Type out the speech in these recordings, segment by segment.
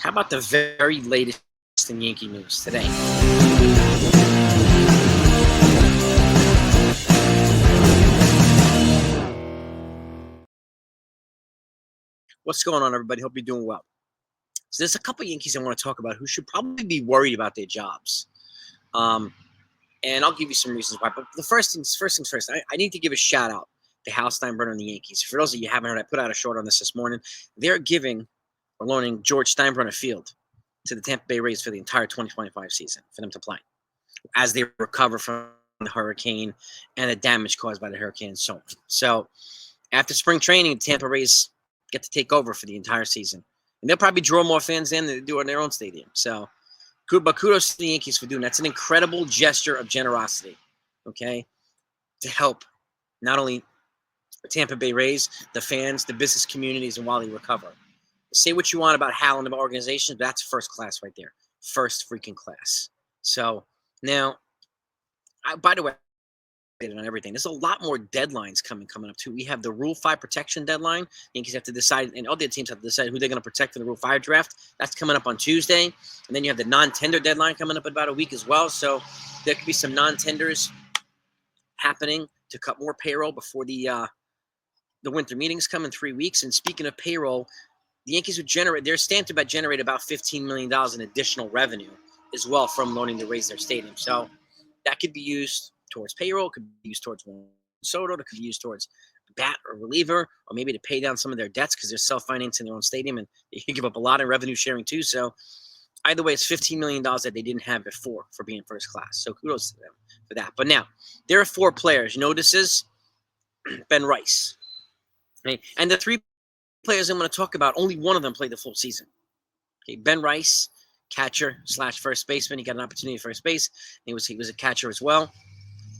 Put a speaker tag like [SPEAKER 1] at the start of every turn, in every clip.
[SPEAKER 1] How about the very latest in Yankee news today? What's going on, everybody? Hope you're doing well. So there's a couple of Yankees I want to talk about who should probably be worried about their jobs. And I'll give you some reasons why. But the first things first, I need to give a shout out to Hal Steinbrenner and the Yankees. For those of you who haven't heard, I put out a short on this morning. They're giving or loaning George Steinbrenner Field to the Tampa Bay Rays for the entire 2025 season for them to play as they recover from the hurricane and the damage caused by the hurricane and so on. So after spring training, Tampa Rays get to take over for the entire season. And they'll probably draw more fans in than they do in their own stadium. So, but kudos to the Yankees for doing that. That's an incredible gesture of generosity, okay, to help not only the Tampa Bay Rays, the fans, the business communities, and while they recover. Say what you want about Hal and the organization, but that's first class right there. First freaking class. So now, by the way, on everything. There's a lot more deadlines coming up too. We have the Rule 5 protection deadline. Yankees have to decide, and all the teams have to decide who they're going to protect for the Rule 5 draft. That's coming up on Tuesday. And then you have the non-tender deadline coming up in about a week as well. So there could be some non-tenders happening to cut more payroll before the winter meetings come in 3 weeks. And speaking of payroll, the Yankees would generate about $15 million in additional revenue as well from loaning to raise their stadium. So that could be used towards payroll, could be used towards Juan Soto, it could be used towards bat or reliever, or maybe to pay down some of their debts because they're self-financing their own stadium and they can give up a lot of revenue sharing too. So either way, it's $15 million that they didn't have before for being first class. So kudos to them for that. But now, there are 4 players. You know this is Ben Rice. Right? And the 3 players I'm going to talk about, only one of them played the full season. Okay, Ben Rice, catcher / first baseman. He got an opportunity at first base. He was a catcher as well.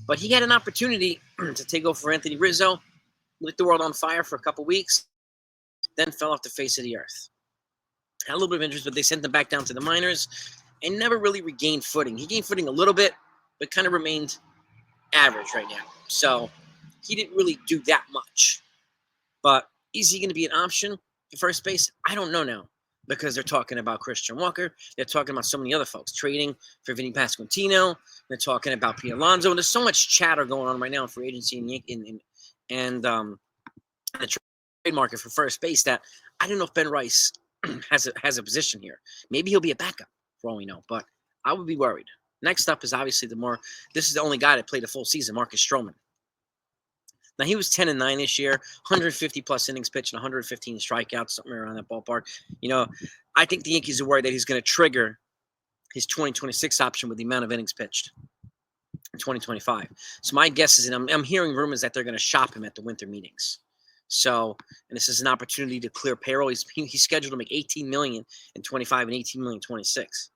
[SPEAKER 1] But he had an opportunity to take over for Anthony Rizzo, lit the world on fire for a couple weeks, then fell off the face of the earth. Had a little bit of interest, but they sent him back down to the minors and never really regained footing. He gained footing a little bit, but kind of remained average right now. So he didn't really do that much. But is he going to be an option for first base? I don't know now, because they're talking about Christian Walker. They're talking about so many other folks, trading for Vinny Pasquantino. They're talking about Pete Alonso. And there's so much chatter going on right now in free agency and the trade market for first base that I don't know if Ben Rice has a position here. Maybe he'll be a backup for all we know, but I would be worried. Next up is obviously this is the only guy that played a full season, Marcus Stroman. Now, he was 10-9 this year, 150-plus innings pitched and 115 strikeouts, something around that ballpark. You know, I think the Yankees are worried that he's going to trigger his 2026 option with the amount of innings pitched in 2025. So my guess is, and I'm hearing rumors that they're going to shop him at the winter meetings. So, and this is an opportunity to clear payroll. He's scheduled to make $18 million in 25 and $18 million in 26.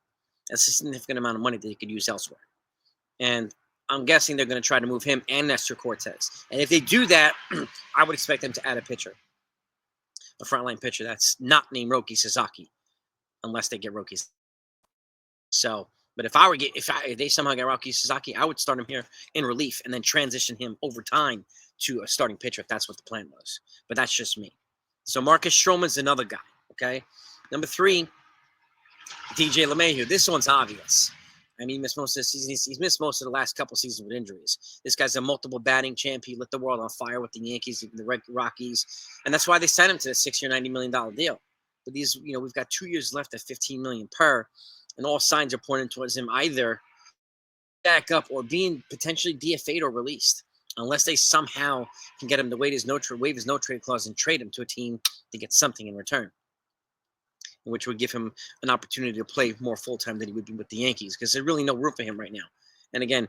[SPEAKER 1] That's a significant amount of money that he could use elsewhere. And I'm guessing they're going to try to move him and Nestor Cortez. And if they do that, I would expect them to add a frontline pitcher that's not named Roki Sasaki, unless they get Roki. So, but if they somehow get Roki Sasaki, I would start him here in relief and then transition him over time to a starting pitcher if that's what the plan was. But that's just me. So Marcus Stroman's another guy, okay? Number 3, DJ LeMahieu. This one's obvious. I mean, he missed most of the season. He's missed most of the last couple seasons with injuries. This guy's a multiple batting champ. He lit the world on fire with the Yankees, the Rockies. And that's why they signed him to the 6-year, $90 million deal. But we've got 2 years left at $15 million per, and all signs are pointing towards him either back up or being potentially DFA'd or released, unless they somehow can get him to waive his no trade clause and trade him to a team to get something in return, which would give him an opportunity to play more full-time than he would be with the Yankees, because there's really no room for him right now. And again,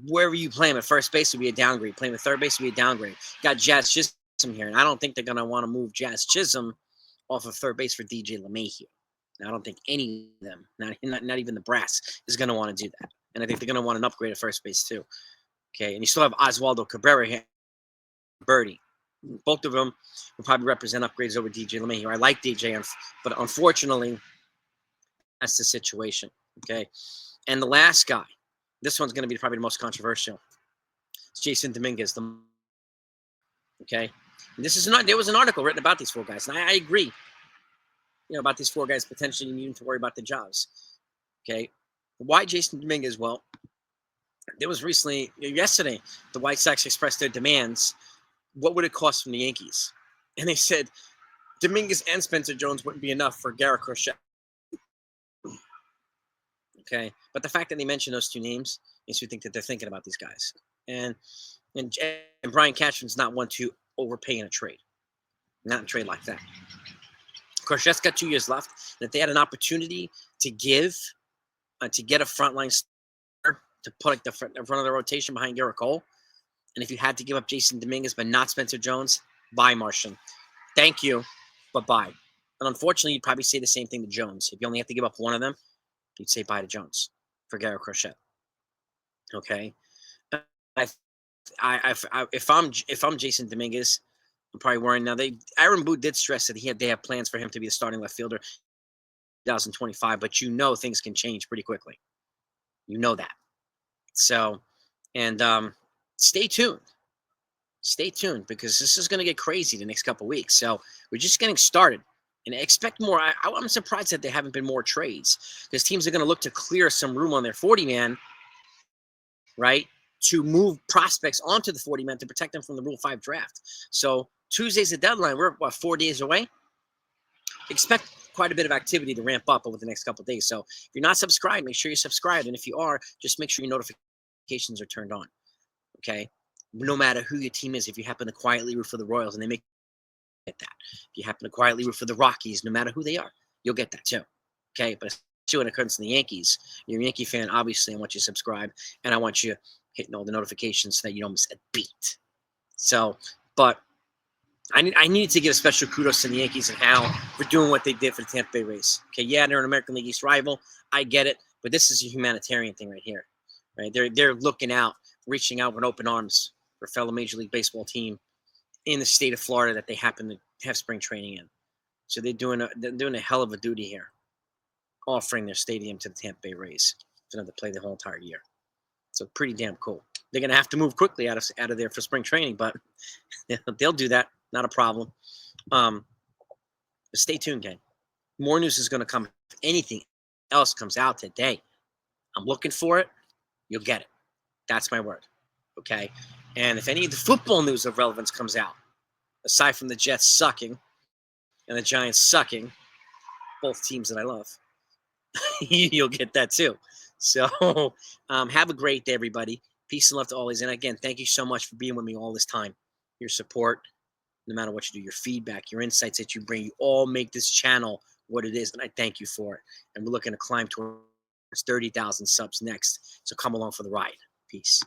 [SPEAKER 1] wherever you play him at first base would be a downgrade. Playing at third base would be a downgrade. Got Jazz Chisholm here, and I don't think they're going to want to move Jazz Chisholm off of third base for DJ LeMahieu. Now, I don't think any of them, not even the brass, is going to want to do that. And I think they're going to want an upgrade at first base too. Okay, and you still have Oswaldo Cabrera here, Birdie. Both of them will probably represent upgrades over DJ LeMahieu. I like DJ, but unfortunately, that's the situation. Okay, and the last guy, this one's going to be probably the most controversial. It's Jason Dominguez. Okay, and there was an article written about these 4 guys, and I agree. about these 4 guys potentially needing to worry about the jobs. Okay, why Jason Dominguez? Well, there was yesterday, the White Sox expressed their demands. What would it cost from the Yankees? And they said Dominguez and Spencer Jones wouldn't be enough for Garrett Crochet. Okay, but the fact that they mentioned those 2 names makes you think that they're thinking about these guys. And Brian Cashman's not one to overpay in a trade. Not in a trade like that. Crochet's got 2 years left. And if they had an opportunity to get a frontline starter to put like the front of the rotation behind Garrett Cole, and if you had to give up Jason Dominguez but not Spencer Jones, bye, Martian. Thank you, but bye. And unfortunately, you'd probably say the same thing to Jones. If you only have to give up one of them, you'd say bye to Jones for Garrett Crochet. Okay, if I'm Jason Dominguez, I'm probably worrying now. Aaron Boone did stress that they have plans for him to be the starting left fielder 2025, but things can change pretty quickly. You know that. So, and stay tuned. Stay tuned because this is going to get crazy the next couple of weeks. So we're just getting started. And expect more. I'm surprised that there haven't been more trades because teams are going to look to clear some room on their 40-man, right, to move prospects onto the 40-man to protect them from the Rule 5 draft. So Tuesday's the deadline. We're, 4 days away? Expect quite a bit of activity to ramp up over the next couple of days. So if you're not subscribed, make sure you're subscribed. And if you are, just make sure your notifications are turned on, okay? No matter who your team is, if you happen to quietly root for the Royals and they make get that. If you happen to quietly root for the Rockies, no matter who they are, you'll get that too. Okay, but especially when it comes to the Yankees, you're a Yankee fan, obviously I want you to subscribe and I want you hitting all the notifications so that you don't miss a beat. So, but I need to give a special kudos to the Yankees and how for doing what they did for the Tampa Bay Rays. Okay, yeah, they're an American League East rival. I get it, but this is a humanitarian thing right here. Right? They're looking out, reaching out with open arms for a fellow Major League Baseball team in the state of Florida that they happen to have spring training in. So they're doing a hell of a duty here, offering their stadium to the Tampa Bay Rays for them to play the whole entire year. So pretty damn cool. They're gonna have to move quickly out of there for spring training, but they'll do that. Not a problem. But stay tuned, gang. More news is gonna come. If anything else comes out today, I'm looking for it. You'll get it. That's my word. Okay. And if any of the football news of relevance comes out, aside from the Jets sucking and the Giants sucking, both teams that I love, you'll get that too. So have a great day, everybody. Peace and love to always. And again, thank you so much for being with me all this time. Your support, no matter what you do, your feedback, your insights that you bring, you all make this channel what it is. And I thank you for it. And we're looking to climb towards 30,000 subs next. So come along for the ride. Peace.